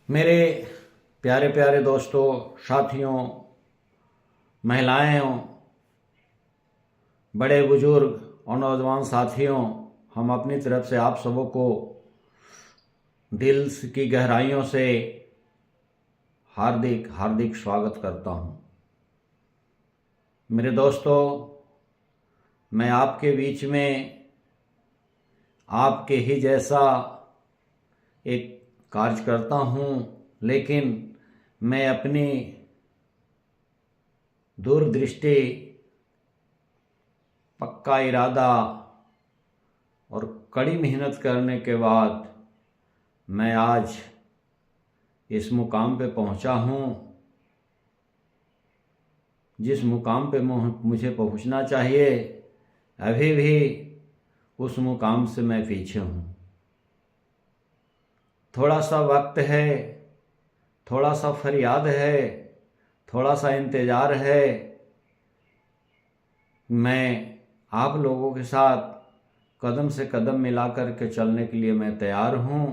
मेरे प्यारे प्यारे दोस्तों, साथियों, महिलाएं, बड़े बुजुर्ग और नौजवान साथियों, हम अपनी तरफ से आप सबों को दिल की गहराइयों से हार्दिक हार्दिक स्वागत करता हूं। मेरे दोस्तों, मैं आपके बीच में आपके ही जैसा एक कार्य करता हूं, लेकिन मैं अपनी दूरदृष्टि, पक्का इरादा और कड़ी मेहनत करने के बाद मैं आज इस मुकाम पे पहुंचा हूं जिस मुकाम पे मुझे पहुंचना चाहिए। अभी भी उस मुकाम से मैं पीछे हूं। थोड़ा सा वक्त है, थोड़ा सा फरियाद है, थोड़ा सा इंतज़ार है। मैं आप लोगों के साथ कदम से कदम मिला कर के चलने के लिए मैं तैयार हूं।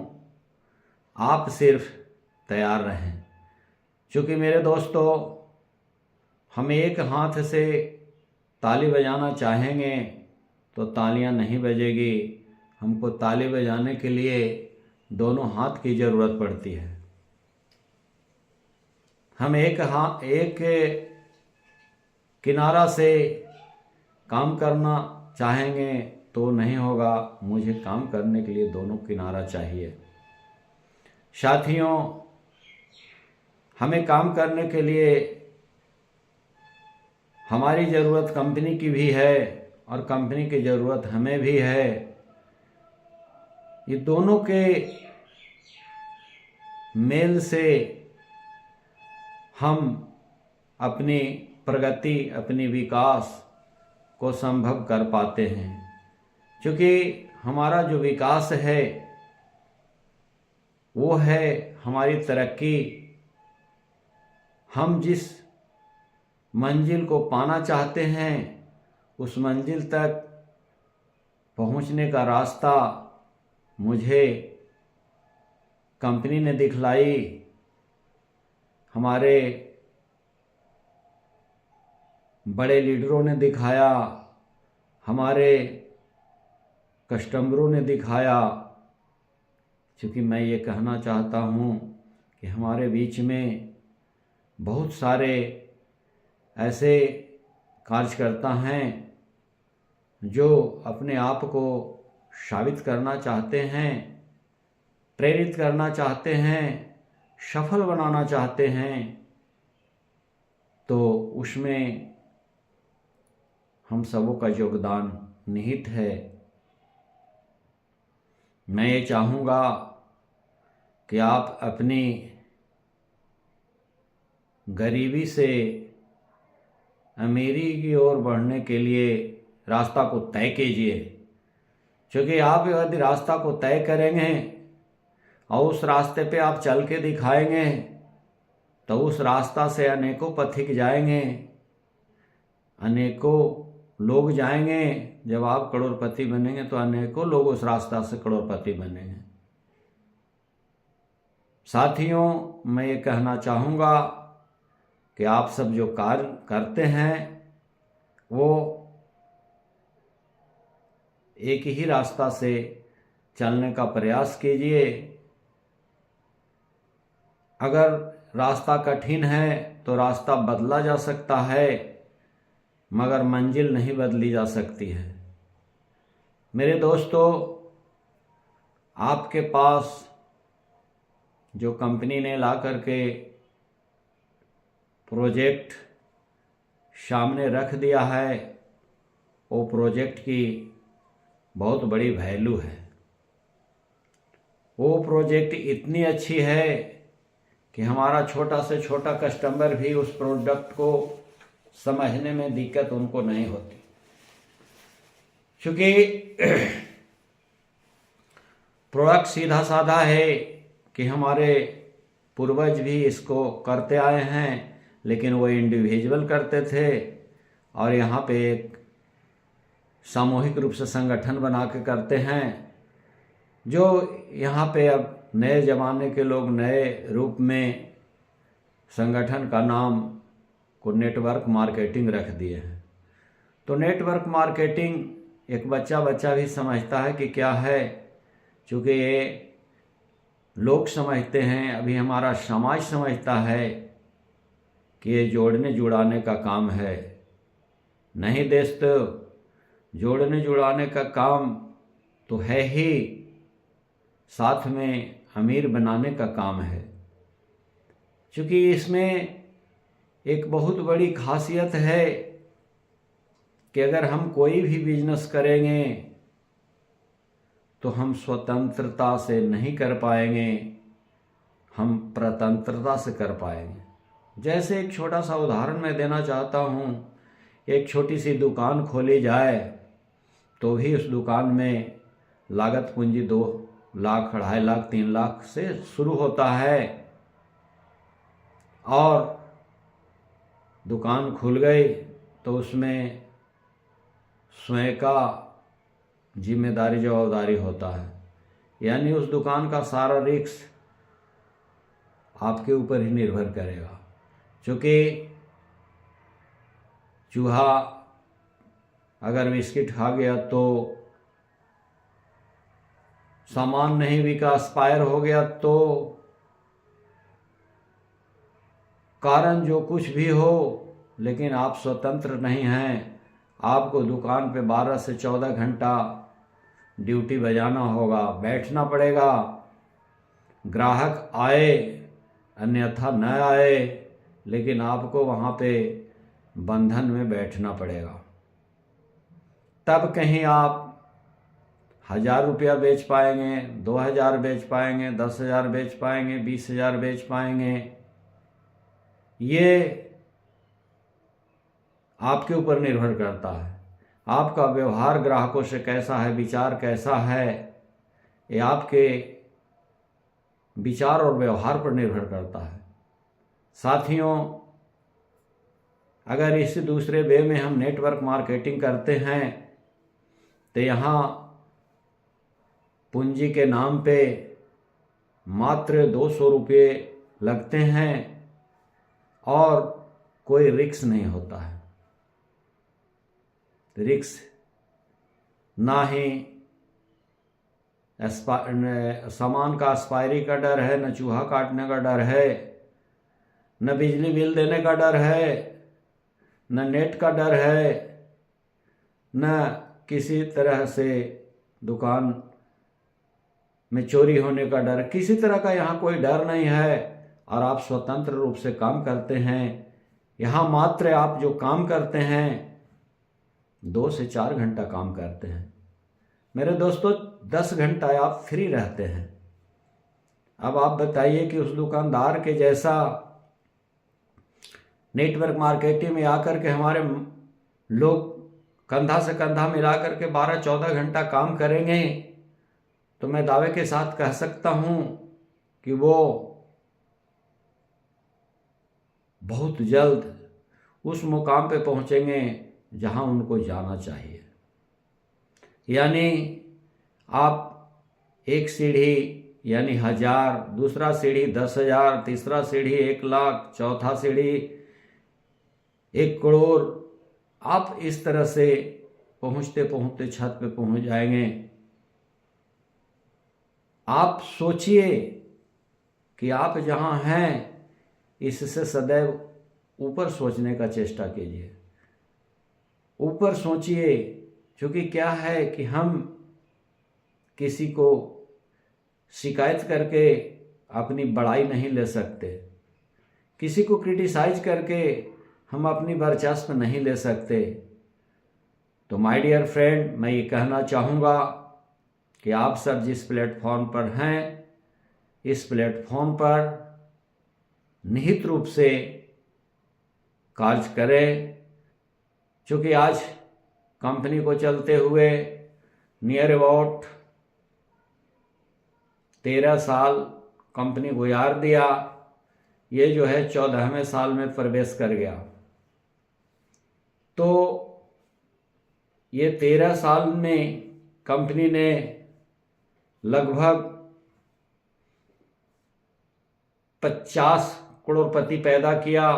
आप सिर्फ तैयार रहें, क्योंकि मेरे दोस्तों, हम एक हाथ से ताली बजाना चाहेंगे तो तालियां नहीं बजेगी। हमको ताली बजाने के लिए दोनों हाथ की ज़रूरत पड़ती है। हम एक किनारा से काम करना चाहेंगे तो नहीं होगा। मुझे काम करने के लिए दोनों किनारा चाहिए। साथियों, हमें काम करने के लिए हमारी ज़रूरत कंपनी की भी है और कंपनी की ज़रूरत हमें भी है। ये दोनों के मेल से हम अपनी प्रगति, अपनी विकास को संभव कर पाते हैं। क्योंकि हमारा जो विकास है वो है हमारी तरक्की। हम जिस मंजिल को पाना चाहते हैं उस मंजिल तक पहुंचने का रास्ता मुझे कंपनी ने दिखलाई। हमारे बड़े लीडरों ने दिखाया, हमारे कस्टमरों ने दिखाया। क्योंकि मैं ये कहना चाहता हूँ कि हमारे बीच में बहुत सारे ऐसे कार्यकर्ता हैं जो अपने आप को साबित करना चाहते हैं, प्रेरित करना चाहते हैं, सफल बनाना चाहते हैं। तो उसमें हम सबों का योगदान निहित है। मैं ये चाहूँगा कि आप अपनी गरीबी से अमीरी की ओर बढ़ने के लिए रास्ता को तय कीजिए। क्योंकि आप यदि रास्ता को तय करेंगे और उस रास्ते पे आप चल के दिखाएंगे तो उस रास्ता से अनेकों पथिक जाएंगे, अनेकों लोग जाएंगे। जब आप करोड़पति बनेंगे तो अनेकों लोग उस रास्ता से करोड़पति बनेंगे। साथियों, मैं ये कहना चाहूँगा कि आप सब जो कार्य करते हैं वो एक ही रास्ता से चलने का प्रयास कीजिए। अगर रास्ता कठिन है तो रास्ता बदला जा सकता है, मगर मंजिल नहीं बदली जा सकती है। मेरे दोस्तों, आपके पास जो कंपनी ने ला करके प्रोजेक्ट सामने रख दिया है, वो प्रोजेक्ट की बहुत बड़ी वैल्यू है। वो प्रोजेक्ट इतनी अच्छी है कि हमारा छोटा से छोटा कस्टमर भी उस प्रोडक्ट को समझने में दिक्कत उनको नहीं होती। क्योंकि प्रोडक्ट सीधा साधा है कि हमारे पूर्वज भी इसको करते आए हैं, लेकिन वो इंडिविजुअल करते थे और यहाँ पे एक सामूहिक रूप से संगठन बना के करते हैं। जो यहाँ पे अब नए ज़माने के लोग नए रूप में संगठन का नाम को नेटवर्क मार्केटिंग रख दिए हैं। तो नेटवर्क मार्केटिंग एक बच्चा भी समझता है कि क्या है, चूँकि ये लोग समझते हैं, अभी हमारा समाज समझता है कि ये जोड़ने जुड़ाने का काम है। नहीं दोस्तों, जोड़ने जुड़ाने का काम तो है ही, साथ में अमीर बनाने का काम है। क्योंकि इसमें एक बहुत बड़ी खासियत है कि अगर हम कोई भी बिजनेस करेंगे तो हम स्वतंत्रता से नहीं कर पाएंगे, हम प्रतंत्रता से कर पाएंगे। जैसे एक छोटा सा उदाहरण मैं देना चाहता हूँ, एक छोटी सी दुकान खोली जाए तो भी उस दुकान में लागत पूंजी 2 लाख, 2.5 लाख, 3 लाख से शुरू होता है, और दुकान खुल गई तो उसमें स्वयं का जिम्मेदारी जवाबदारी होता है। यानी उस दुकान का सारा रिस्क आपके ऊपर ही निर्भर करेगा। क्योंकि चूहा अगर बिस्किट खा गया तो सामान नहीं बिका, एक्सपायर हो गया, तो कारण जो कुछ भी हो, लेकिन आप स्वतंत्र नहीं हैं। आपको दुकान पे 12 से 14 घंटा ड्यूटी बजाना होगा, बैठना पड़ेगा। ग्राहक आए अन्यथा न आए, लेकिन आपको वहाँ पे बंधन में बैठना पड़ेगा। तब कहीं आप 1,000 रुपया बेच पाएंगे, 2,000 बेच पाएंगे, 10,000 बेच पाएंगे, 20,000 बेच पाएंगे। ये आपके ऊपर निर्भर करता है। आपका व्यवहार ग्राहकों से कैसा है, विचार कैसा है, ये आपके विचार और व्यवहार पर निर्भर करता है। साथियों, अगर इस दूसरे वे में हम नेटवर्क मार्केटिंग करते हैं तो यहाँ पूंजी के नाम पे मात्र 200 रुपये लगते हैं और कोई रिस्क नहीं होता है। रिस्क ना ही सामान का एक्सपायरी का डर है, न चूहा काटने का डर है, न बिजली बिल देने का डर है, न नेट का डर है, न किसी तरह से दुकान में चोरी होने का डर। किसी तरह का यहाँ कोई डर नहीं है और आप स्वतंत्र रूप से काम करते हैं। यहाँ मात्र आप जो काम करते हैं 2 से 4 घंटा काम करते हैं। मेरे दोस्तों, 10 घंटा आप फ्री रहते हैं। अब आप बताइए कि उस दुकानदार के जैसा नेटवर्क मार्केटिंग में आकर के हमारे लोग कंधा से कंधा मिलाकर के 12-14 घंटा काम करेंगे तो मैं दावे के साथ कह सकता हूं कि वो बहुत जल्द उस मुकाम पे पहुंचेंगे जहां उनको जाना चाहिए। यानी आप एक सीढ़ी यानी 1,000, दूसरा सीढ़ी 10,000, तीसरा सीढ़ी 1 लाख, चौथा सीढ़ी 1 करोड़, आप इस तरह से पहुंचते पहुंचते छत पे पहुंच जाएंगे। आप सोचिए कि आप जहां हैं इससे सदैव ऊपर सोचने का चेष्टा कीजिए। ऊपर सोचिए, क्योंकि क्या है कि हम किसी को शिकायत करके अपनी बड़ाई नहीं ले सकते, किसी को क्रिटिसाइज करके हम अपनी वर्चस्व नहीं ले सकते। तो माय डियर फ्रेंड, मैं ये कहना चाहूँगा कि आप सब जिस प्लेटफॉर्म पर हैं, इस प्लेटफॉर्म पर निहित रूप से कार्य करें। क्योंकि आज कंपनी को चलते हुए नियर अबाउट 13 साल कंपनी गुजार दिया, ये जो है 14वें साल में प्रवेश कर गया। तो ये 13 साल में कंपनी ने लगभग 50 करोड़पति पैदा किया,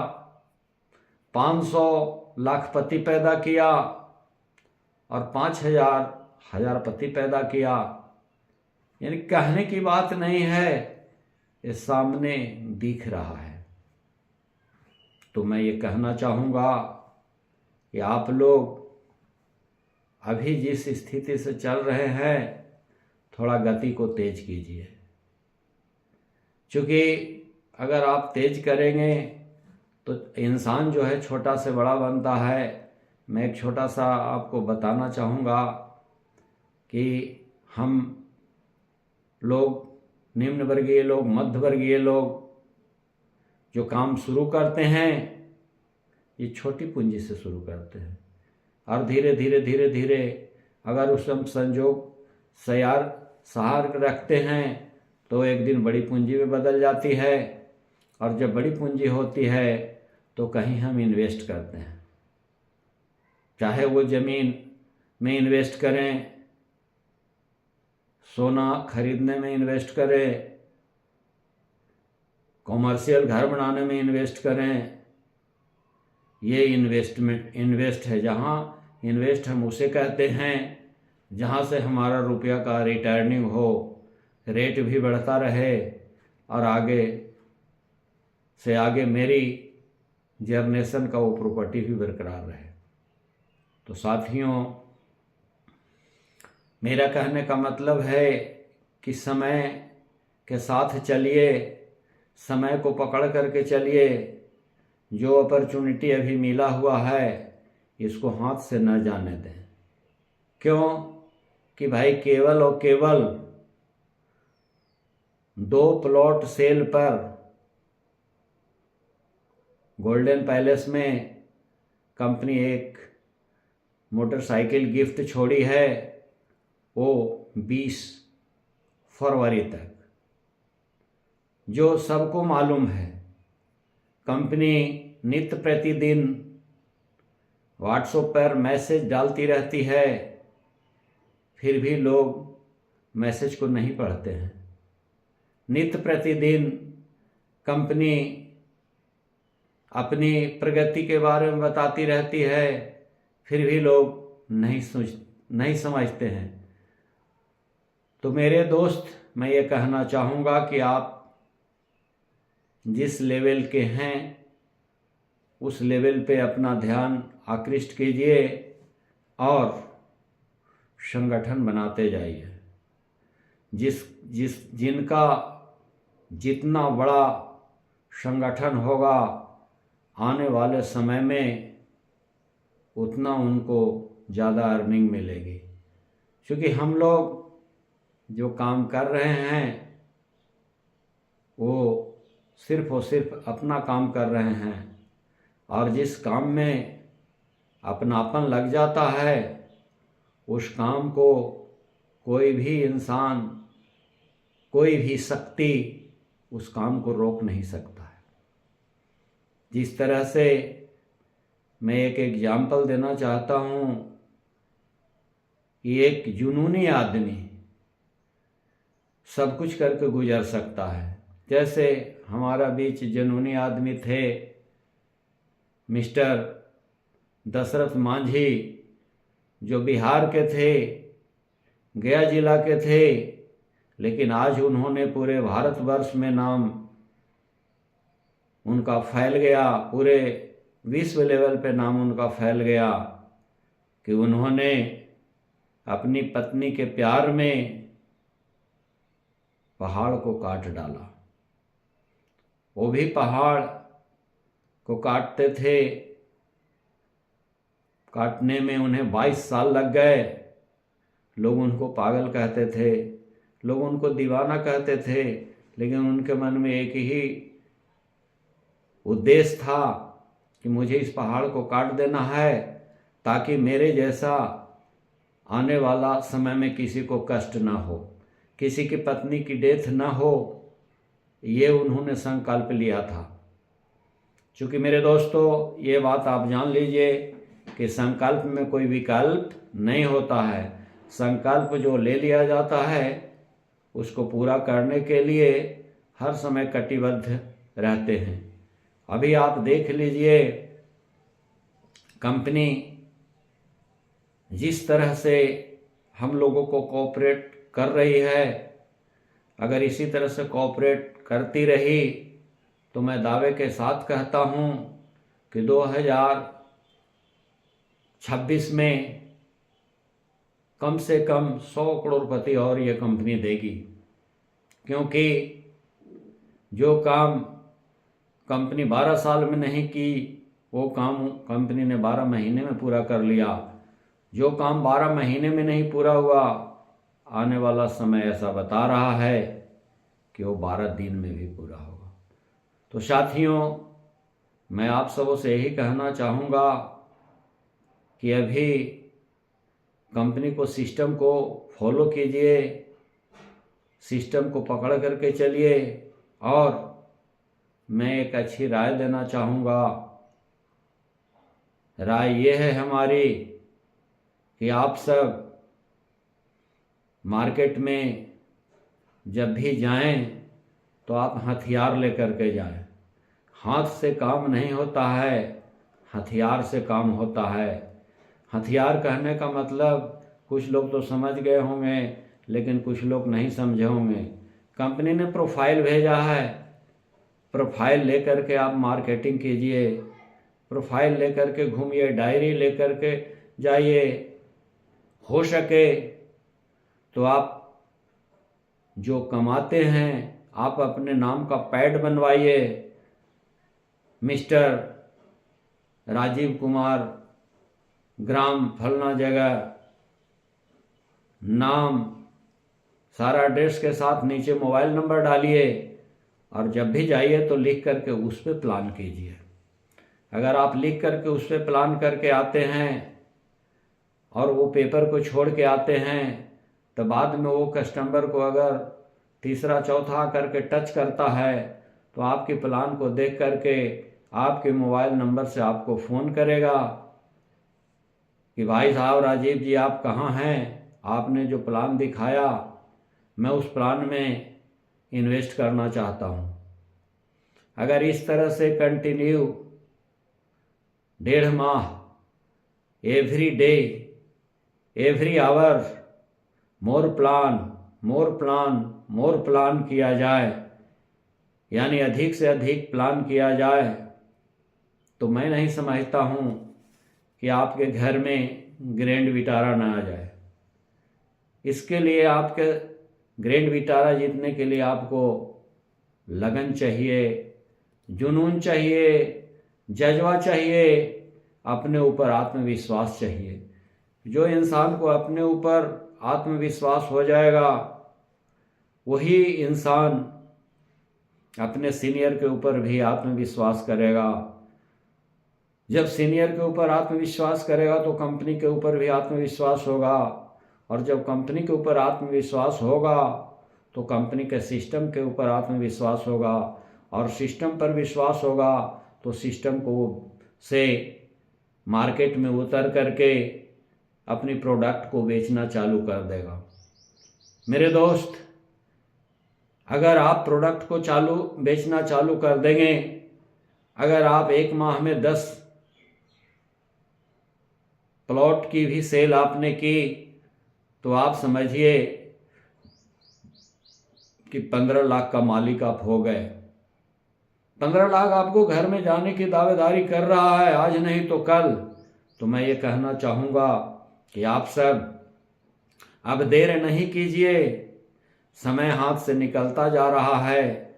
500 लाखपति पैदा किया और 5000 हजारपति पैदा किया। यानी कहने की बात नहीं है, ये सामने दिख रहा है। तो मैं ये कहना चाहूँगा कि आप लोग अभी जिस स्थिति से चल रहे हैं, थोड़ा गति को तेज कीजिए, क्योंकि अगर आप तेज करेंगे तो इंसान जो है छोटा से बड़ा बनता है। मैं एक छोटा सा आपको बताना चाहूँगा कि हम लोग, निम्न वर्गीय लोग, मध्य वर्गीय लोग जो काम शुरू करते हैं, ये छोटी पूंजी से शुरू करते हैं और धीरे धीरे धीरे धीरे अगर उस हम संजोग सहार रखते हैं तो एक दिन बड़ी पूंजी में बदल जाती है। और जब बड़ी पूंजी होती है तो कहीं हम इन्वेस्ट करते हैं, चाहे वो ज़मीन में इन्वेस्ट करें, सोना खरीदने में इन्वेस्ट करें, कॉमर्शियल घर बनाने में इन्वेस्ट करें। ये इन्वेस्ट है। जहाँ इन्वेस्ट हम उसे कहते हैं जहाँ से हमारा रुपया का रिटर्निंग हो, रेट भी बढ़ता रहे और आगे से आगे मेरी जनरेशन का वो प्रॉपर्टी भी बरकरार रहे। तो साथियों, मेरा कहने का मतलब है कि समय के साथ चलिए, समय को पकड़ करके चलिए। जो अपॉर्चुनिटी अभी मिला हुआ है इसको हाथ से न जाने दें। क्यों कि भाई केवल और केवल 2 प्लॉट सेल पर गोल्डन पैलेस में कंपनी एक मोटरसाइकिल गिफ्ट छोड़ी है, वो 20 फरवरी तक। जो सबको मालूम है, कंपनी नित्य प्रतिदिन व्हाट्सएप पर मैसेज डालती रहती है, फिर भी लोग मैसेज को नहीं पढ़ते हैं। नित्य प्रतिदिन कंपनी अपनी प्रगति के बारे में बताती रहती है, फिर भी लोग नहीं समझते हैं। तो मेरे दोस्त, मैं ये कहना चाहूँगा कि आप जिस लेवल के हैं उस लेवल पे अपना ध्यान आकृष्ट कीजिए और संगठन बनाते जाइए। जिनका जितना बड़ा संगठन होगा आने वाले समय में उतना उनको ज़्यादा अर्निंग मिलेगी। क्योंकि हम लोग जो काम कर रहे हैं वो सिर्फ और सिर्फ अपना काम कर रहे हैं, और जिस काम में अपनापन लग जाता है उस काम को कोई भी इंसान, कोई भी शक्ति उस काम को रोक नहीं सकता है। जिस तरह से मैं एक एग्जाम्पल देना चाहता हूँ कि एक जुनूनी आदमी सब कुछ करके गुजर सकता है। जैसे हमारा बीच जुनूनी आदमी थे मिस्टर दशरथ मांझी, जो बिहार के थे, गया जिला के थे, लेकिन आज उन्होंने पूरे भारतवर्ष में नाम उनका फैल गया, पूरे विश्व लेवल पे नाम उनका फैल गया कि उन्होंने अपनी पत्नी के प्यार में पहाड़ को काट डाला। वो भी पहाड़ को काटते थे, काटने में उन्हें 22 साल लग गए। लोग उनको पागल कहते थे, लोग उनको दीवाना कहते थे, लेकिन उनके मन में एक ही उद्देश्य था कि मुझे इस पहाड़ को काट देना है ताकि मेरे जैसा आने वाला समय में किसी को कष्ट ना हो, किसी की पत्नी की डेथ ना हो। ये उन्होंने संकल्प लिया था। क्योंकि मेरे दोस्तों, ये बात आप जान लीजिए कि संकल्प में कोई विकल्प नहीं होता है। संकल्प जो ले लिया जाता है उसको पूरा करने के लिए हर समय कटिबद्ध रहते हैं। अभी आप देख लीजिए, कंपनी जिस तरह से हम लोगों को कोऑपरेट कर रही है, अगर इसी तरह से कोऑपरेट करती रही तो मैं दावे के साथ कहता हूँ कि 2026 में कम से कम 100 करोड़पति और ये कंपनी देगी। क्योंकि जो काम कंपनी 12 साल में नहीं की, वो काम कंपनी ने 12 महीने में पूरा कर लिया। जो काम 12 महीने में नहीं पूरा हुआ, आने वाला समय ऐसा बता रहा है कि वो 12 दिन में भी पूरा होगा। तो साथियों, मैं आप सबों से यही कहना चाहूँगा कि अभी कंपनी को, सिस्टम को फॉलो कीजिए, सिस्टम को पकड़ करके चलिए। और मैं एक अच्छी राय देना चाहूँगा। राय ये है हमारी कि आप सब मार्केट में जब भी जाएं तो आप हथियार लेकर के जाएं। हाथ से काम नहीं होता है, हथियार से काम होता है। हथियार कहने का मतलब कुछ लोग तो समझ गए होंगे, लेकिन कुछ लोग नहीं समझे होंगे। कंपनी ने प्रोफाइल भेजा है, प्रोफाइल लेकर के आप मार्केटिंग कीजिए, प्रोफाइल लेकर के घूमिए, डायरी लेकर के जाइए। हो सके तो आप जो कमाते हैं, आप अपने नाम का पैड बनवाइए, मिस्टर राजीव कुमार, ग्राम फलना जगह, नाम, सारा एड्रेस के साथ नीचे मोबाइल नंबर डालिए। और जब भी जाइए तो लिख करके उस पर प्लान कीजिए। अगर आप लिख करके उस पर प्लान करके आते हैं और वो पेपर को छोड़ के आते हैं, तो बाद में वो कस्टमर को अगर तीसरा चौथा करके टच करता है तो आपके प्लान को देख करके आपके मोबाइल नंबर से आपको फ़ोन करेगा कि भाई साहब राजीव जी, आप कहाँ हैं? आपने जो प्लान दिखाया, मैं उस प्लान में इन्वेस्ट करना चाहता हूँ। अगर इस तरह से कंटिन्यू 1.5 माह, एवरी डे, एवरी आवर, मोर प्लान, मोर प्लान, मोर प्लान किया जाए, यानी अधिक से अधिक प्लान किया जाए, तो मैं नहीं समझता हूँ कि आपके घर में ग्रैंड विटारा ना आ जाए। इसके लिए आपके ग्रैंड विटारा जीतने के लिए आपको लगन चाहिए, जुनून चाहिए, जज्बा चाहिए, अपने ऊपर आत्मविश्वास चाहिए। जो इंसान को अपने ऊपर आत्मविश्वास हो जाएगा, वही इंसान अपने सीनियर के ऊपर भी आत्मविश्वास करेगा। जब सीनियर के ऊपर आत्मविश्वास करेगा तो कंपनी के ऊपर भी आत्मविश्वास होगा, और जब कंपनी के ऊपर आत्मविश्वास होगा तो कंपनी के सिस्टम के ऊपर आत्मविश्वास होगा, और सिस्टम पर विश्वास होगा तो सिस्टम को से मार्केट में उतर करके अपनी प्रोडक्ट को बेचना चालू कर देगा। मेरे दोस्त, अगर आप प्रोडक्ट को बेचना चालू कर देंगे, अगर आप 1 माह में 10 प्लॉट की भी सेल आपने की, तो आप समझिए कि 15 लाख का मालिक आप हो गए। 15 लाख आपको घर में जाने की दावेदारी कर रहा है, आज नहीं तो कल। तो मैं ये कहना चाहूँगा कि आप सब अब देर नहीं कीजिए, समय हाथ से निकलता जा रहा है।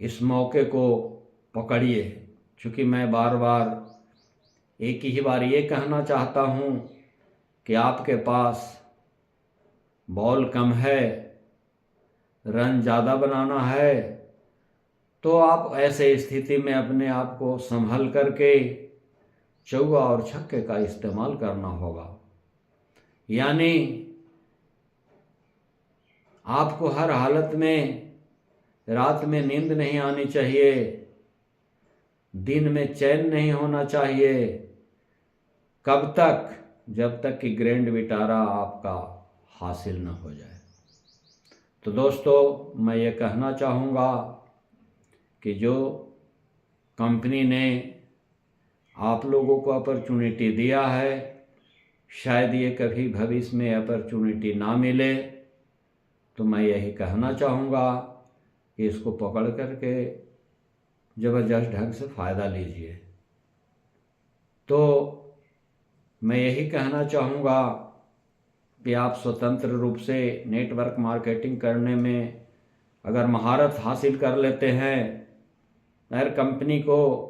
इस मौके को पकड़िए। क्योंकि मैं बार बार एक ही बार ये कहना चाहता हूँ कि आपके पास बॉल कम है, रन ज़्यादा बनाना है, तो आप ऐसे स्थिति में अपने आप को संभल करके चौका और छक्के का इस्तेमाल करना होगा। यानी आपको हर हालत में रात में नींद नहीं आनी चाहिए, दिन में चैन नहीं होना चाहिए। कब तक? जब तक कि ग्रैंड विटारा आपका हासिल न हो जाए। तो दोस्तों, मैं ये कहना चाहूँगा कि जो कंपनी ने आप लोगों को अपॉर्चुनिटी दिया है, शायद ये कभी भविष्य में अपॉर्चुनिटी ना मिले, तो मैं यही कहना चाहूँगा कि इसको पकड़ करके ज़बरदस्त ढंग से फ़ायदा लीजिए। तो मैं यही कहना चाहूँगा कि आप स्वतंत्र रूप से नेटवर्क मार्केटिंग करने में अगर महारत हासिल कर लेते हैं, अगर कंपनी को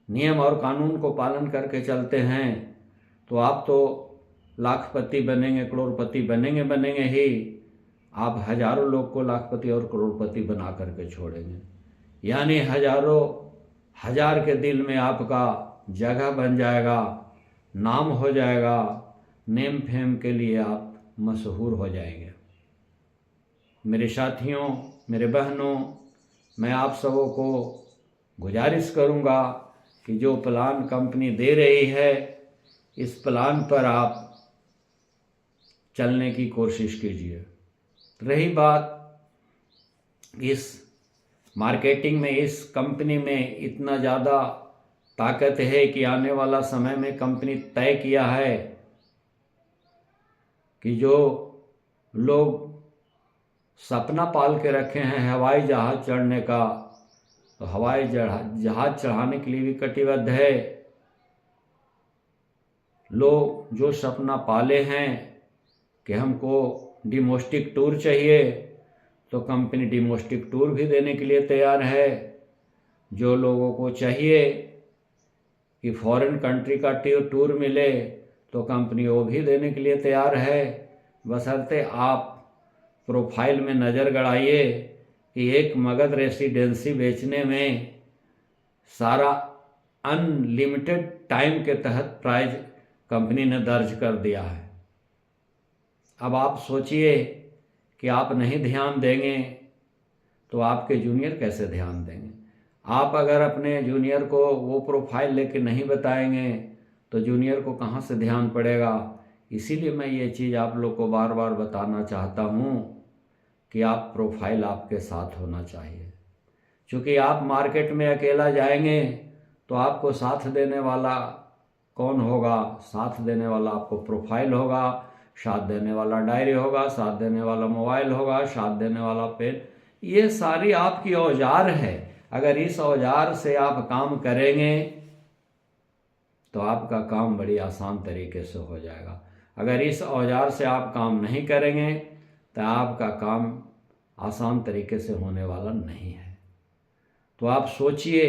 नियम और कानून को पालन करके चलते हैं, तो आप तो लाखपति बनेंगे, करोड़पति बनेंगे ही। आप हजारों लोग को लाखपति और करोड़पति बना करके छोड़ेंगे, यानी हजारों हजार के दिल में आपका जगह बन जाएगा, नाम हो जाएगा, नेम फेम के लिए आप मशहूर हो जाएंगे। मेरे साथियों, मेरे बहनों, मैं आप सबों को गुजारिश करूंगा कि जो प्लान कंपनी दे रही है, इस प्लान पर आप चलने की कोशिश कीजिए। रही बात इस मार्केटिंग में, इस कंपनी में इतना ज़्यादा ताकत है कि आने वाला समय में कंपनी तय किया है कि जो लोग सपना पाल के रखे हैं हवाई जहाज़ चढ़ने का, तो हवाई जहाज़ चढ़ाने के लिए भी कटिबद्ध है। लोग जो सपना पाले हैं कि हमको डोमेस्टिक टूर चाहिए, तो कंपनी डोमेस्टिक टूर भी देने के लिए तैयार है। जो लोगों को चाहिए कि फॉरेन कंट्री का टूर मिले, तो कंपनी वो भी देने के लिए तैयार है, बशर्ते आप प्रोफाइल में नज़र गड़ाइए कि एक मगध रेसिडेंसी बेचने में सारा अनलिमिटेड टाइम के तहत प्राइस कंपनी ने दर्ज कर दिया है। अब आप सोचिए कि आप नहीं ध्यान देंगे तो आपके जूनियर कैसे ध्यान देंगे। आप अगर अपने जूनियर को वो प्रोफाइल लेके नहीं बताएंगे तो जूनियर को कहाँ से ध्यान पड़ेगा। इसीलिए मैं ये चीज़ आप लोग को बार बार बताना चाहता हूँ कि आप प्रोफाइल आपके साथ होना चाहिए। क्योंकि आप मार्केट में अकेला जाएंगे तो आपको साथ देने वाला कौन होगा? साथ देने वाला आपको प्रोफाइल होगा, साथ देने वाला डायरी होगा, साथ देने वाला मोबाइल होगा, साथ देने वाला पेन। ये सारी आपकी औजार है। अगर इस औजार से आप काम करेंगे तो आपका काम बड़ी आसान तरीके से हो जाएगा। अगर इस औजार से आप काम नहीं करेंगे तो आपका काम आसान तरीके से होने वाला नहीं है। तो आप सोचिए,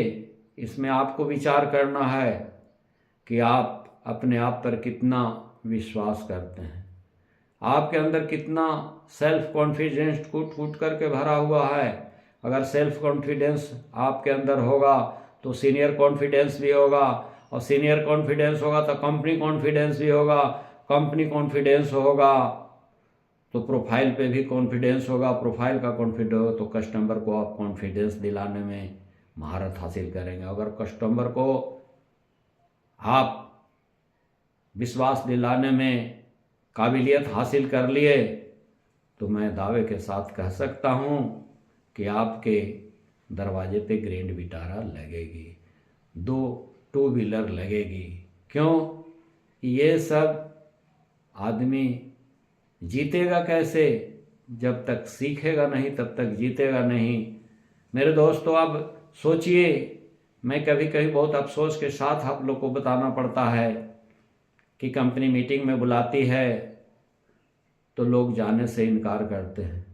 इसमें आपको विचार करना है कि आप अपने आप पर कितना विश्वास करते हैं, आपके अंदर कितना सेल्फ कॉन्फिडेंस कूट करके भरा हुआ है। अगर सेल्फ कॉन्फिडेंस आपके अंदर होगा तो सीनियर कॉन्फिडेंस भी होगा, और सीनियर कॉन्फिडेंस होगा तो कंपनी कॉन्फिडेंस भी होगा, कंपनी कॉन्फिडेंस होगा तो प्रोफाइल पे भी कॉन्फिडेंस होगा, प्रोफाइल का कॉन्फिडेंस होगा तो कस्टमर को आप कॉन्फिडेंस दिलाने में महारत हासिल करेंगे। अगर कस्टमर को आप विश्वास दिलाने में काबिलियत हासिल कर लिए तो मैं दावे के साथ कह सकता हूँ कि आपके दरवाजे पे ग्रैंड विटारा लगेगी, 2 टू व्हीलर लगेगी। क्यों? ये सब आदमी जीतेगा कैसे? जब तक सीखेगा नहीं तब तक जीतेगा नहीं। मेरे दोस्तों, अब सोचिए, मैं कभी कभी बहुत अफसोस के साथ आप लोग को बताना पड़ता है कि कंपनी मीटिंग में बुलाती है तो लोग जाने से इनकार करते हैं।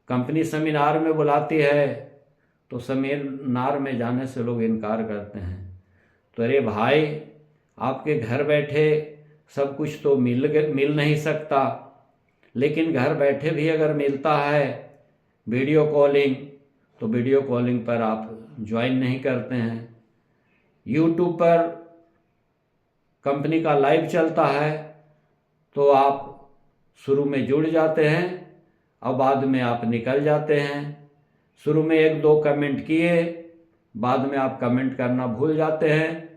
कंपनी सेमिनार में बुलाती है तो सेमिनार में जाने से लोग इनकार करते हैं। तो अरे भाई, आपके घर बैठे सब कुछ तो मिल नहीं सकता, लेकिन घर बैठे भी अगर मिलता है वीडियो कॉलिंग, तो वीडियो कॉलिंग पर आप ज्वाइन नहीं करते हैं। यूट्यूब पर कंपनी का लाइव चलता है तो आप शुरू में जुड़ जाते हैं और बाद में आप निकल जाते हैं। शुरू में 1-2 कमेंट किए, बाद में आप कमेंट करना भूल जाते हैं।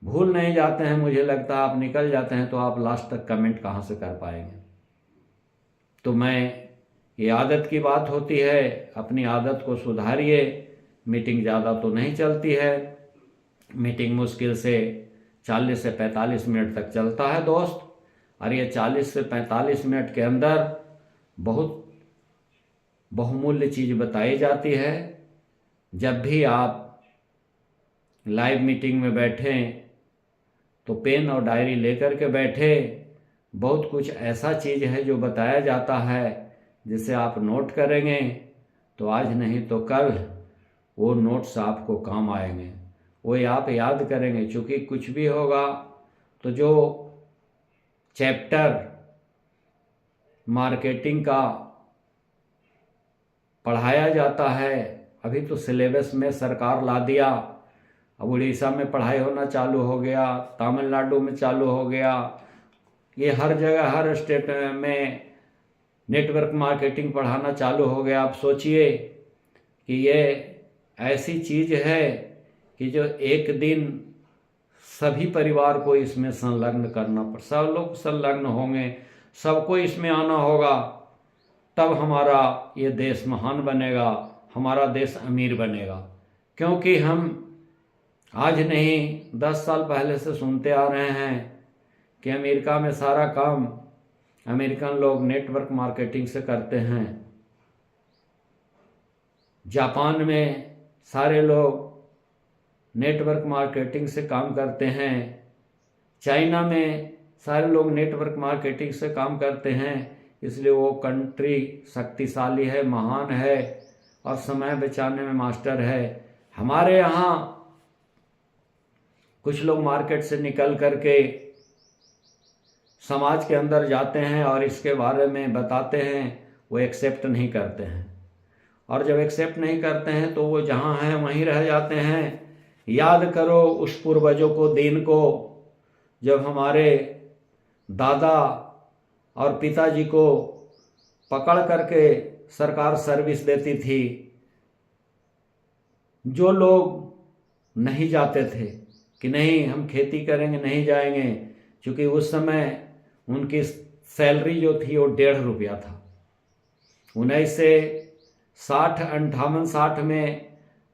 भूल नहीं जाते हैं, मुझे लगता है आप निकल जाते हैं, तो आप लास्ट तक कमेंट कहाँ से कर पाएंगे। तो मैं ये आदत की बात होती है, अपनी आदत को सुधारिए। मीटिंग ज़्यादा तो नहीं चलती है, मीटिंग मुश्किल से 40 से 45 मिनट तक चलता है दोस्त। और ये 40 से 45 मिनट के अंदर बहुत बहुमूल्य चीज़ बताई जाती है। जब भी आप लाइव मीटिंग में बैठें तो पेन और डायरी लेकर के बैठे। बहुत कुछ ऐसा चीज़ है जो बताया जाता है जिसे आप नोट करेंगे तो आज नहीं तो कल वो नोट्स आपको काम आएंगे, वो आप याद करेंगे। क्योंकि कुछ भी होगा तो जो चैप्टर मार्केटिंग का पढ़ाया जाता है, अभी तो सिलेबस में सरकार ला दिया। अब उड़ीसा में पढ़ाई होना चालू हो गया, तमिलनाडु में चालू हो गया, ये हर जगह हर स्टेट में नेटवर्क मार्केटिंग पढ़ाना चालू हो गया। आप सोचिए कि ये ऐसी चीज़ है कि जो एक दिन सभी परिवार को इसमें संलग्न करना पड़, सब लोग संलग्न होंगे, सबको इसमें आना होगा, तब हमारा ये देश महान बनेगा, हमारा देश अमीर बनेगा। क्योंकि हम आज नहीं 10 साल पहले से सुनते आ रहे हैं कि अमेरिका में सारा काम अमेरिकन लोग नेटवर्क मार्केटिंग से करते हैं, जापान में सारे लोग नेटवर्क मार्केटिंग से काम करते हैं, चाइना में सारे लोग नेटवर्क मार्केटिंग से काम करते हैं। इसलिए वो कंट्री शक्तिशाली है, महान है और समय बचाने में मास्टर है। हमारे यहाँ कुछ लोग मार्केट से निकल करके समाज के अंदर जाते हैं और इसके बारे में बताते हैं, वो एक्सेप्ट नहीं करते हैं। और जब एक्सेप्ट नहीं करते हैं तो वो जहाँ हैं वहीं रह जाते हैं। याद करो उस पूर्वजों को, दिन को, जब हमारे दादा और पिताजी को पकड़ करके सरकार सर्विस देती थी। जो लोग नहीं जाते थे कि नहीं हम खेती करेंगे, नहीं जाएंगे, क्योंकि उस समय उनकी सैलरी जो थी वो 1.5 रुपया था। 1960 में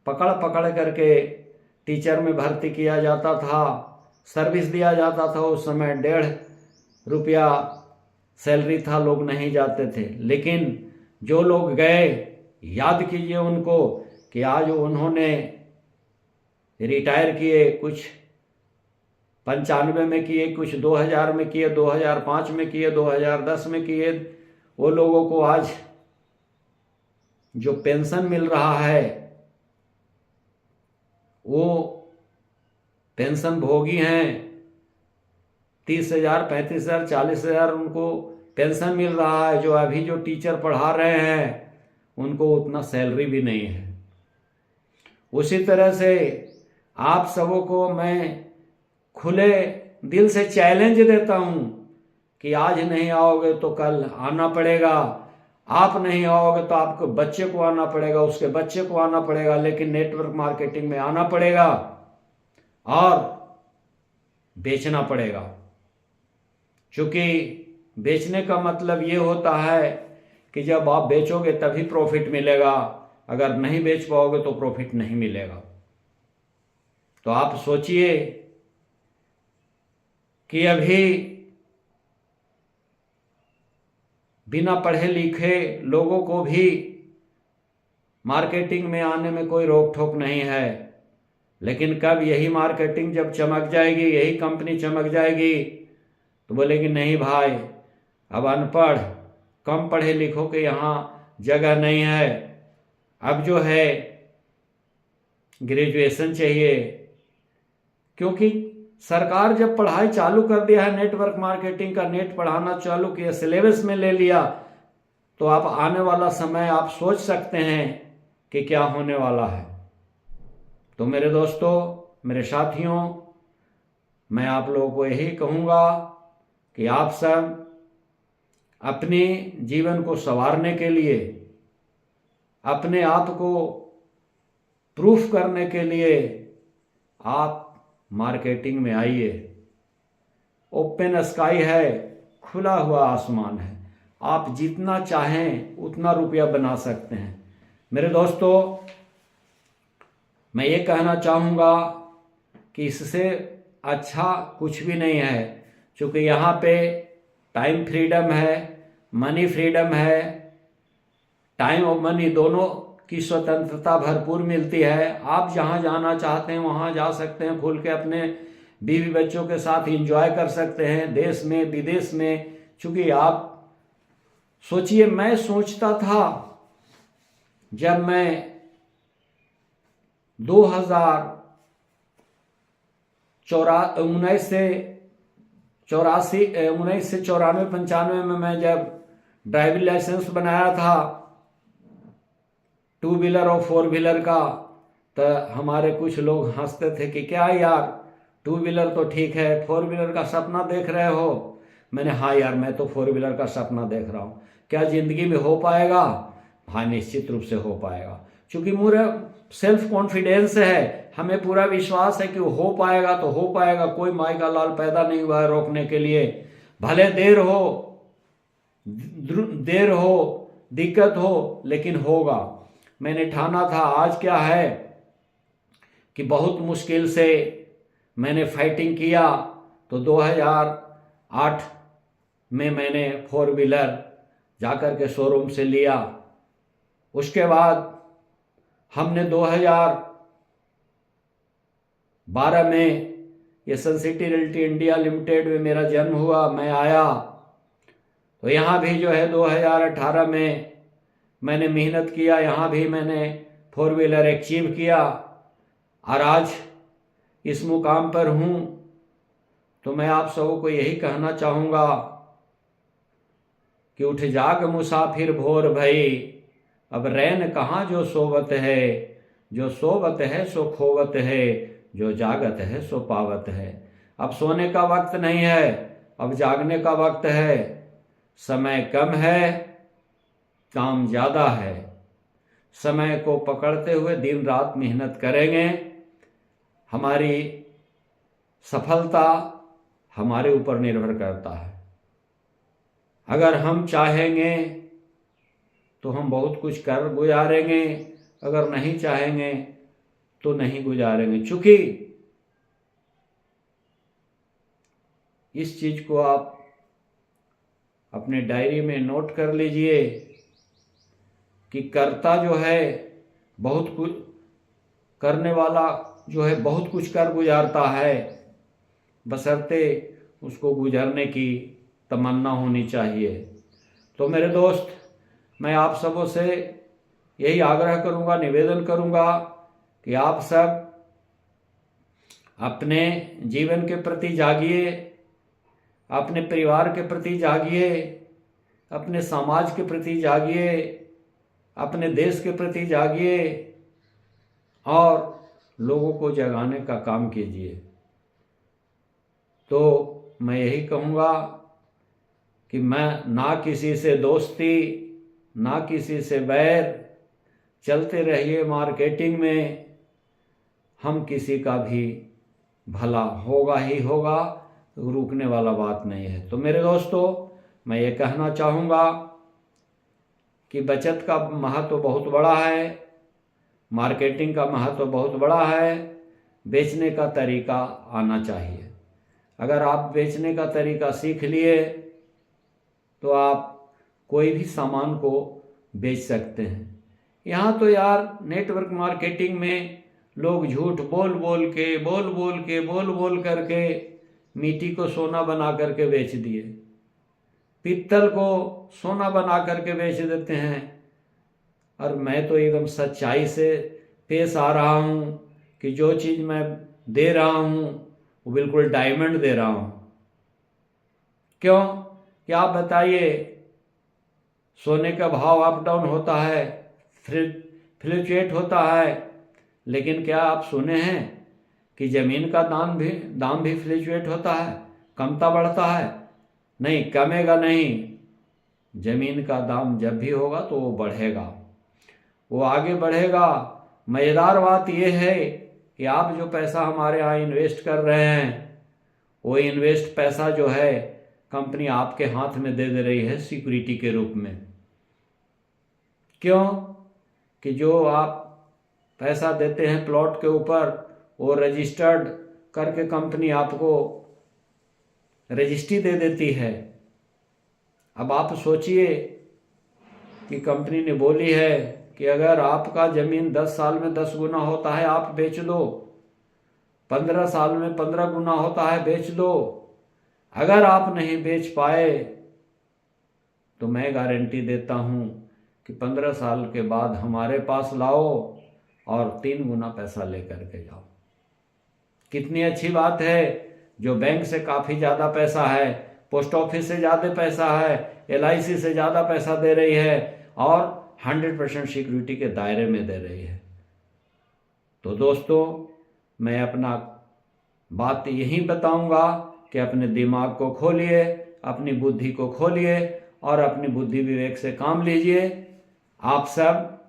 पकड़ पकड़ करके टीचर में भर्ती किया जाता था, सर्विस दिया जाता था। उस समय 1.5 रुपया सैलरी था, लोग नहीं जाते थे। लेकिन जो लोग गए, याद कीजिए उनको कि आज उन्होंने रिटायर किए, कुछ 95 में किए, कुछ 2000 में किए, 2005 में किए, 2010 में किए। वो लोगों को आज जो पेंशन मिल रहा है वो पेंशन भोगी हैं। 30,000, 35,000, 40,000 उनको पेंशन मिल रहा है। जो अभी जो टीचर पढ़ा रहे हैं उनको उतना सैलरी भी नहीं है। उसी तरह से आप सबों को मैं खुले दिल से चैलेंज देता हूं कि आज नहीं आओगे तो कल आना पड़ेगा। आप नहीं आओगे तो आपके बच्चे को आना पड़ेगा, उसके बच्चे को आना पड़ेगा, लेकिन नेटवर्क मार्केटिंग में आना पड़ेगा और बेचना पड़ेगा। क्योंकि बेचने का मतलब ये होता है कि जब आप बेचोगे तभी प्रॉफिट मिलेगा, अगर नहीं बेच पाओगे तो प्रॉफिट नहीं मिलेगा। तो आप सोचिए कि अभी बिना पढ़े लिखे लोगों को भी मार्केटिंग में आने में कोई रोक टोक नहीं है। लेकिन कब यही मार्केटिंग जब चमक जाएगी, यही कंपनी चमक जाएगी, तो बोलेगी नहीं भाई, अब अनपढ़ कम पढ़े लिखों के यहाँ जगह नहीं है, अब जो है ग्रेजुएशन चाहिए। क्योंकि सरकार जब पढ़ाई चालू कर दिया है नेटवर्क मार्केटिंग का, नेट पढ़ाना चालू किया, सिलेबस में ले लिया, तो आप आने वाला समय आप सोच सकते हैं कि क्या होने वाला है। तो मेरे दोस्तों, मेरे साथियों, मैं आप लोगों को यही कहूँगा कि आप सब अपने जीवन को संवारने के लिए, अपने आप को प्रूफ करने के लिए आप मार्केटिंग में आइए। ओपन स्काई है, खुला हुआ आसमान है। आप जितना चाहें उतना रुपया बना सकते हैं। मेरे दोस्तों, मैं ये कहना चाहूँगा कि इससे अच्छा कुछ भी नहीं है, क्योंकि यहाँ पे टाइम फ्रीडम है, मनी फ्रीडम है, टाइम और मनी दोनों की स्वतंत्रता भरपूर मिलती है। आप जहाँ जाना चाहते हैं वहाँ जा सकते हैं, खुल के अपने बीवी बच्चों के साथ एंजॉय कर सकते हैं, देश में विदेश में। चूँकि आप सोचिए, मैं सोचता था जब मैं 1994-95 में मैं जब ड्राइविंग लाइसेंस बनाया था 2 व्हीलर और 4 व्हीलर का, तो हमारे कुछ लोग हंसते थे कि क्या यार, 2 व्हीलर तो ठीक है, 4 व्हीलर का सपना देख रहे हो। मैंने हाँ यार, मैं तो 4 व्हीलर का सपना देख रहा हूँ। क्या ज़िंदगी में हो पाएगा? हाँ, निश्चित रूप से हो पाएगा, क्योंकि मेरा सेल्फ कॉन्फिडेंस है, हमें पूरा विश्वास है कि हो पाएगा तो हो पाएगा। कोई माई का लाल पैदा नहीं हुआ है रोकने के लिए। भले देर हो, दिक्कत हो, लेकिन होगा। मैंने ठाना था। आज क्या है कि बहुत मुश्किल से मैंने फाइटिंग किया, तो 2008 में मैंने 4 व्हीलर जाकर के शोरूम से लिया। उसके बाद हमने 2012 में ये सन सिटी रियल्टी इंडिया लिमिटेड में मेरा जन्म हुआ, मैं आया। तो यहाँ भी जो है 2018 में मैंने मेहनत किया, यहाँ भी मैंने 4 व्हीलर अचीव किया और आज इस मुकाम पर हूँ। तो मैं आप सबों को यही कहना चाहूँगा कि उठ जाग मुसाफिर भोर भई, अब रैन कहाँ जो सोवत है, जो सोवत है सो खोवत है, जो जागत है सो पावत है। अब सोने का वक्त नहीं है, अब जागने का वक्त है। समय कम है, काम ज़्यादा है। समय को पकड़ते हुए दिन रात मेहनत करेंगे, हमारी सफलता हमारे ऊपर निर्भर करता है। अगर हम चाहेंगे तो हम बहुत कुछ कर गुजारेंगे, अगर नहीं चाहेंगे तो नहीं गुजारेंगे। चूँकि इस चीज़ को आप अपने डायरी में नोट कर लीजिए कि कर्ता जो है बहुत कुछ, करने वाला जो है बहुत कुछ कर गुजारता है, बशर्ते उसको गुजरने की तमन्ना होनी चाहिए। तो मेरे दोस्त, मैं आप सबों से यही आग्रह करूंगा, निवेदन करूंगा कि आप सब अपने जीवन के प्रति जागिए, अपने परिवार के प्रति जागिए, अपने समाज के प्रति जागिए, अपने देश के प्रति जागिए और लोगों को जगाने का काम कीजिए। तो मैं यही कहूँगा कि मैं ना किसी से दोस्ती, ना किसी से बैर, चलते रहिए मार्केटिंग में, हम किसी का भी भला होगा ही होगा, रुकने वाला बात नहीं है। तो मेरे दोस्तों, मैं ये कहना चाहूँगा कि बचत का महत्व बहुत बड़ा है, मार्केटिंग का महत्व बहुत बड़ा है, बेचने का तरीका आना चाहिए। अगर आप बेचने का तरीका सीख लिए तो आप कोई भी सामान को बेच सकते हैं। यहाँ तो यार नेटवर्क मार्केटिंग में लोग झूठ बोल बोल करके मिट्टी को सोना बना करके बेच दिए, पित्तल को सोना बना करके बेच देते हैं। और मैं तो एकदम सच्चाई से पेश आ रहा हूँ कि जो चीज़ मैं दे रहा हूँ वो बिल्कुल डायमंड दे रहा हूँ। क्यों? क्या आप बताइए, सोने का भाव अप डाउन होता है, फ्लक्चुएट होता है, लेकिन क्या आप सुने हैं कि ज़मीन का दाम भी फ्लक्चुएट होता है, कमता बढ़ता है? नहीं, कमेगा नहीं। ज़मीन का दाम जब भी होगा तो वो बढ़ेगा, वो आगे बढ़ेगा। मज़ेदार बात यह है कि आप जो पैसा हमारे यहाँ इन्वेस्ट कर रहे हैं, वो इन्वेस्ट पैसा जो है कंपनी आपके हाथ में दे रही है सिक्योरिटी के रूप में। क्यों? कि जो आप पैसा देते हैं प्लॉट के ऊपर, वो रजिस्टर्ड करके कंपनी आपको रजिस्ट्री दे देती है। अब आप सोचिए कि कंपनी ने बोली है कि अगर आपका ज़मीन 10 साल में 10 गुना होता है आप बेच दो, 15 साल में 15 गुना होता है बेच दो। अगर आप नहीं बेच पाए तो मैं गारंटी देता हूँ कि 15 साल के बाद हमारे पास लाओ और 3 गुना पैसा लेकर के जाओ। कितनी अच्छी बात है। जो बैंक से काफ़ी ज़्यादा पैसा है, पोस्ट ऑफिस से ज़्यादा पैसा है, LIC से ज़्यादा पैसा दे रही है और 100% सिक्योरिटी के दायरे में दे रही है। तो दोस्तों, मैं अपना बात यही बताऊंगा कि अपने दिमाग को खोलिए, अपनी बुद्धि को खोलिए और अपनी बुद्धि विवेक से काम लीजिए। आप सब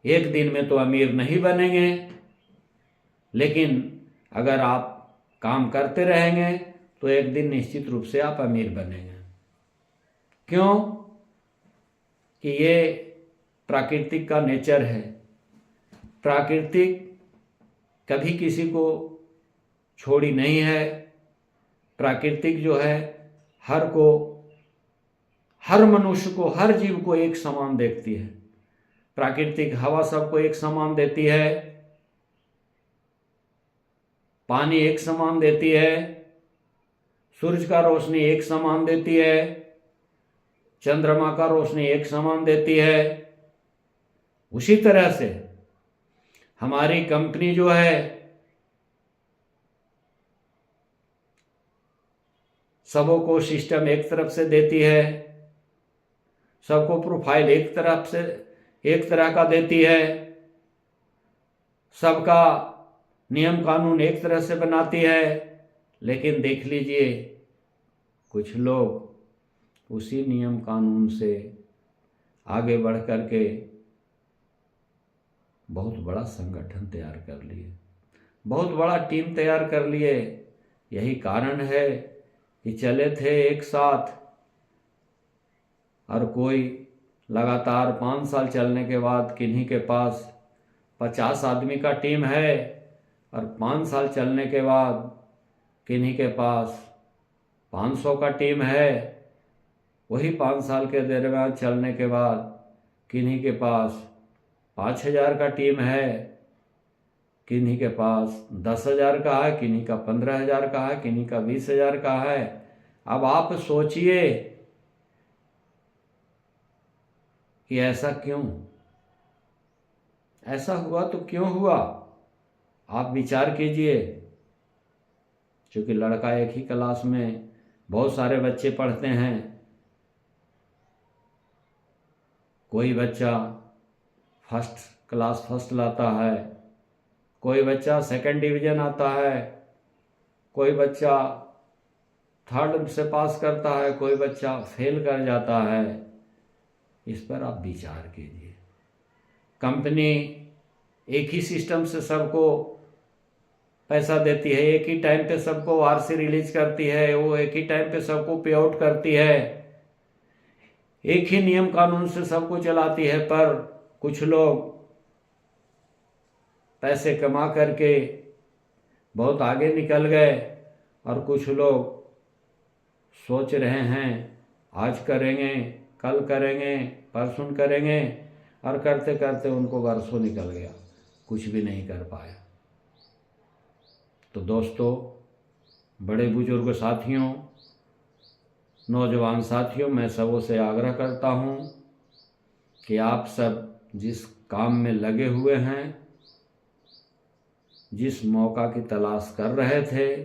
एक दिन में तो अमीर नहीं बनेंगे, लेकिन अगर आप काम करते रहेंगे तो एक दिन निश्चित रूप से आप अमीर बनेंगे। क्यों? कि ये प्राकृतिक का नेचर है। प्राकृतिक कभी किसी को छोड़ी नहीं है। प्राकृतिक जो है हर मनुष्य को, हर जीव को एक समान देखती है। प्राकृतिक हवा सबको एक समान देती है, पानी एक समान देती है, सूरज का रोशनी एक समान देती है, चंद्रमा का रोशनी एक समान देती है। उसी तरह से हमारी कंपनी जो है सबों को सिस्टम एक तरफ से देती है, सबको प्रोफाइल एक तरह का देती है, सबका नियम कानून एक तरह से बनाती है। लेकिन देख लीजिए, कुछ लोग उसी नियम कानून से आगे बढ़ कर के बहुत बड़ा संगठन तैयार कर लिए, बहुत बड़ा टीम तैयार कर लिए। यही कारण है कि चले थे एक साथ और कोई लगातार 5 साल चलने के बाद किन्हीं के पास 50 आदमी का टीम है और 5 साल चलने के बाद किन्हीं के पास 500 का टीम है। वही 5 साल के दरमियान चलने के बाद किन्हीं के पास 5000 का टीम है, किन्हीं के पास 10,000 का है, किन्हीं का 15,000 का है, किन्हीं का 20,000 का है। अब आप सोचिए कि ऐसा क्यों? ऐसा हुआ तो क्यों हुआ? आप विचार कीजिए। क्योंकि लड़का एक ही क्लास में बहुत सारे बच्चे पढ़ते हैं। कोई बच्चा फर्स्ट क्लास फर्स्ट लाता है, कोई बच्चा सेकंड डिवीजन आता है, कोई बच्चा थर्ड से पास करता है, कोई बच्चा फेल कर जाता है। इस पर आप विचार कीजिए। कंपनी एक ही सिस्टम से सबको पैसा देती है, एक ही टाइम पे सबको RC रिलीज करती है, वो एक ही टाइम पे सबको पे आउट करती है, एक ही नियम कानून से सबको चलाती है। पर कुछ लोग पैसे कमा करके बहुत आगे निकल गए और कुछ लोग सोच रहे हैं आज करेंगे, कल करेंगे, परसों करेंगे, और करते करते उनको वर्षों निकल गया, कुछ भी नहीं कर पाया। तो दोस्तों, बड़े बुजुर्ग साथियों, नौजवान साथियों, मैं सबों से आग्रह करता हूँ कि आप सब जिस काम में लगे हुए हैं, जिस मौका की तलाश कर रहे थे,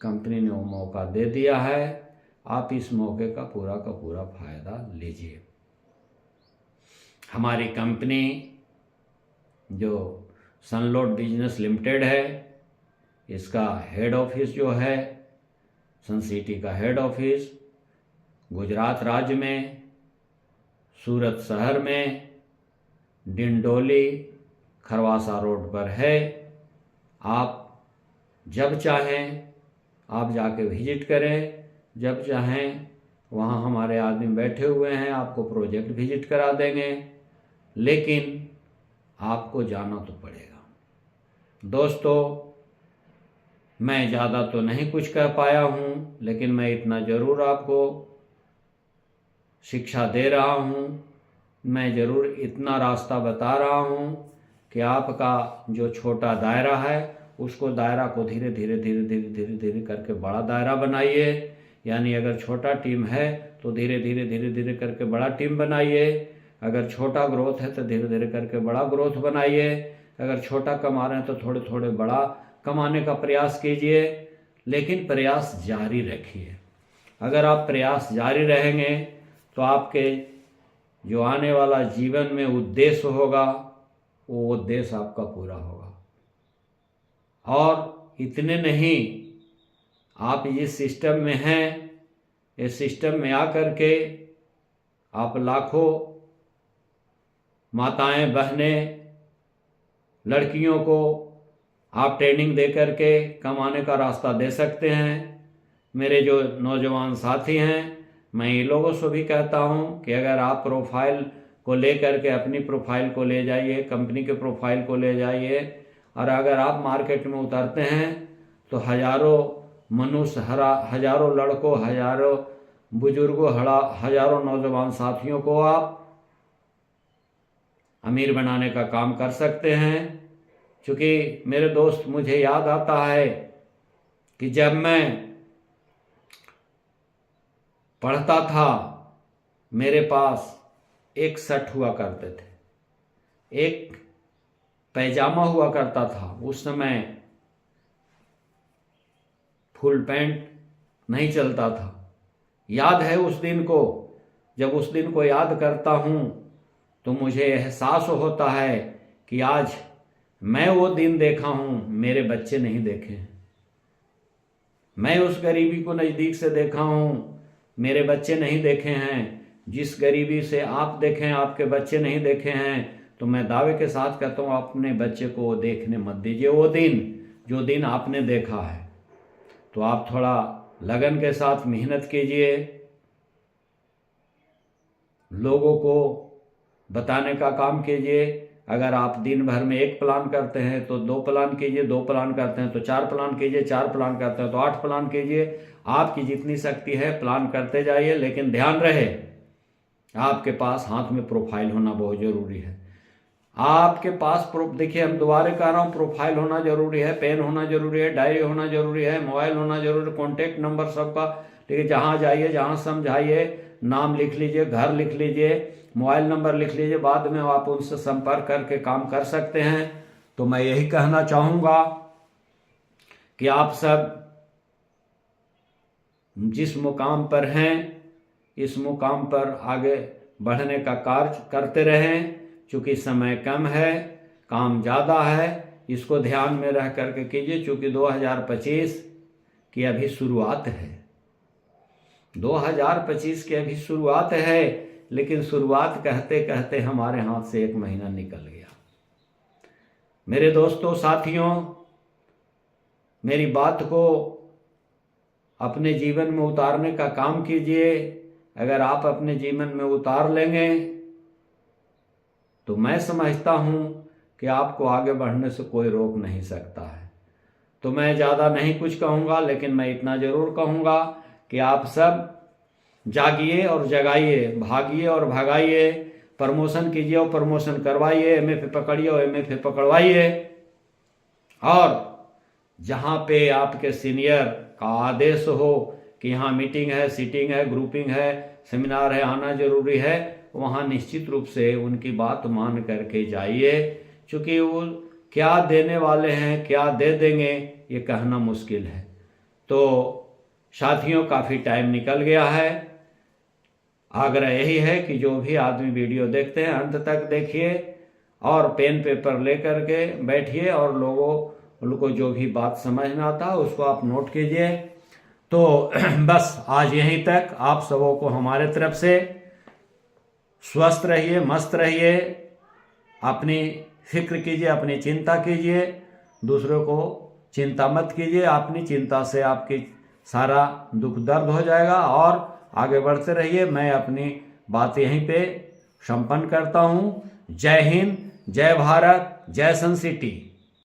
कंपनी ने वो मौका दे दिया है। आप इस मौके का पूरा फायदा लीजिए। हमारी कंपनी जो सनलोड बिजनेस लिमिटेड है, इसका हेड ऑफिस जो है, सन सिटी का हेड ऑफिस गुजरात राज्य में सूरत शहर में डिंडोली खरवासा रोड पर है। आप जब चाहें आप जाके विजिट करें, जब चाहें वहाँ हमारे आदमी बैठे हुए हैं, आपको प्रोजेक्ट विजिट करा देंगे, लेकिन आपको जाना तो पड़ेगा। दोस्तों, मैं ज़्यादा तो नहीं कुछ कह पाया हूँ, लेकिन मैं इतना ज़रूर आपको शिक्षा दे रहा हूँ, मैं ज़रूर इतना रास्ता बता रहा हूँ कि आपका जो छोटा दायरा है उसको दायरा को धीरे धीरे धीरे धीरे धीरे धीरे करके बड़ा दायरा बनाइए। यानी अगर छोटा टीम है तो धीरे धीरे धीरे धीरे करके बड़ा टीम बनाइए। अगर छोटा ग्रोथ है तो धीरे धीरे करके बड़ा ग्रोथ बनाइए। अगर छोटा कमा रहे हैं तो थोड़े थोड़े बड़ा कमाने का प्रयास कीजिए, लेकिन प्रयास जारी रखिए। अगर आप प्रयास जारी रहेंगे तो आपके जो आने वाला जीवन में उद्देश्य होगा वो उद्देश्य आपका पूरा होगा। और इतने नहीं, आप जिस सिस्टम में हैं, इस सिस्टम में आकर के आप लाखों माताएं, बहनें, लड़कियों को आप ट्रेनिंग दे करके कमाने का रास्ता दे सकते हैं। मेरे जो नौजवान साथी हैं, मैं ये लोगों से भी कहता हूँ कि अगर आप प्रोफाइल को ले करके अपनी प्रोफाइल को ले जाइए, कंपनी के प्रोफाइल को ले जाइए, और अगर आप मार्केट में उतरते हैं तो हजारों मनुष्य, हजारों लड़कों, हजारों बुजुर्गों, हजारों नौजवान साथियों को आप अमीर बनाने का काम कर सकते हैं। क्योंकि मेरे दोस्त, मुझे याद आता है कि जब मैं पढ़ता था मेरे पास एक शर्ट हुआ करते थे, एक पैजामा हुआ करता था। उस समय फुल पैंट नहीं चलता था। याद है उस दिन को, जब उस दिन को याद करता हूँ तो मुझे एहसास होता है कि आज मैं वो दिन देखा हूँ, मेरे बच्चे नहीं देखे हैं। मैं उस गरीबी को नज़दीक से देखा हूँ, मेरे बच्चे नहीं देखे हैं। जिस गरीबी से आप देखें, आपके बच्चे नहीं देखे हैं, तो मैं दावे के साथ कहता हूँ अपने बच्चे को वो देखने मत दीजिए। वो दिन, जो दिन आपने देखा है, तो आप थोड़ा लगन के साथ मेहनत कीजिए, लोगों को बताने का काम कीजिए। अगर आप दिन भर में एक प्लान करते हैं तो 2 प्लान कीजिए, 2 प्लान करते हैं तो 4 प्लान कीजिए, 4 प्लान करते हैं तो 8 प्लान कीजिए। आपकी जितनी शक्ति है प्लान करते जाइए, लेकिन ध्यान रहे आपके पास हाथ में प्रोफाइल होना बहुत ज़रूरी है। आपके पास देखिए, हम दोबारा कह रहा हूँ, प्रोफाइल होना जरूरी है, पेन होना जरूरी है, डायरी होना जरूरी है, मोबाइल होना जरूरी है, कॉन्टेक्ट नंबर सबका। ठीक, जहाँ जाइए, जहाँ समझाइए, नाम लिख लीजिए, घर लिख लीजिए, मोबाइल नंबर लिख लीजिए, बाद में आप उनसे संपर्क करके काम कर सकते हैं। तो मैं यही कहना चाहूँगा कि आप सब जिस मुकाम पर हैं, इस मुकाम पर आगे बढ़ने का कार्य करते रहें। चूँकि समय कम है, काम ज़्यादा है, इसको ध्यान में रह करके कीजिए। चूँकि 2025 की अभी शुरुआत है, 2025 की अभी शुरुआत है, लेकिन शुरुआत कहते कहते हमारे हाथ से 1 महीना निकल गया। मेरे दोस्तों, साथियों, मेरी बात को अपने जीवन में उतारने का काम कीजिए। अगर आप अपने जीवन में उतार लेंगे तो मैं समझता हूँ कि आपको आगे बढ़ने से कोई रोक नहीं सकता है। तो मैं ज़्यादा नहीं कुछ कहूँगा, लेकिन मैं इतना ज़रूर कहूँगा कि आप सब जागिए और जगाइए, भागिए और भगाइए, प्रमोशन कीजिए और प्रमोशन करवाइए, MFA पकड़िए और MFA पकड़वाइए। और जहाँ पे आपके सीनियर का आदेश हो कि यहाँ मीटिंग है, सीटिंग है, ग्रुपिंग है, सेमिनार है, आना जरूरी है, वहाँ निश्चित रूप से उनकी बात मान करके जाइए। क्योंकि वो क्या देने वाले हैं, क्या दे देंगे, ये कहना मुश्किल है। तो साथियों, काफ़ी टाइम निकल गया है। आग्रह यही है कि जो भी आदमी वीडियो देखते हैं अंत तक देखिए और पेन पेपर ले करके बैठिए और लोगों को जो भी बात समझ में आता है उसको आप नोट कीजिए। तो बस आज यहीं तक। आप सबों को हमारे तरफ से स्वस्थ रहिए, मस्त रहिए, अपनी फिक्र कीजिए, अपनी चिंता कीजिए, दूसरों को चिंता मत कीजिए। अपनी चिंता से आपकी सारा दुख दर्द हो जाएगा। और आगे बढ़ते रहिए। मैं अपनी बात यहीं पे संपन्न करता हूँ। जय हिंद, जय भारत, जय सन सिटी।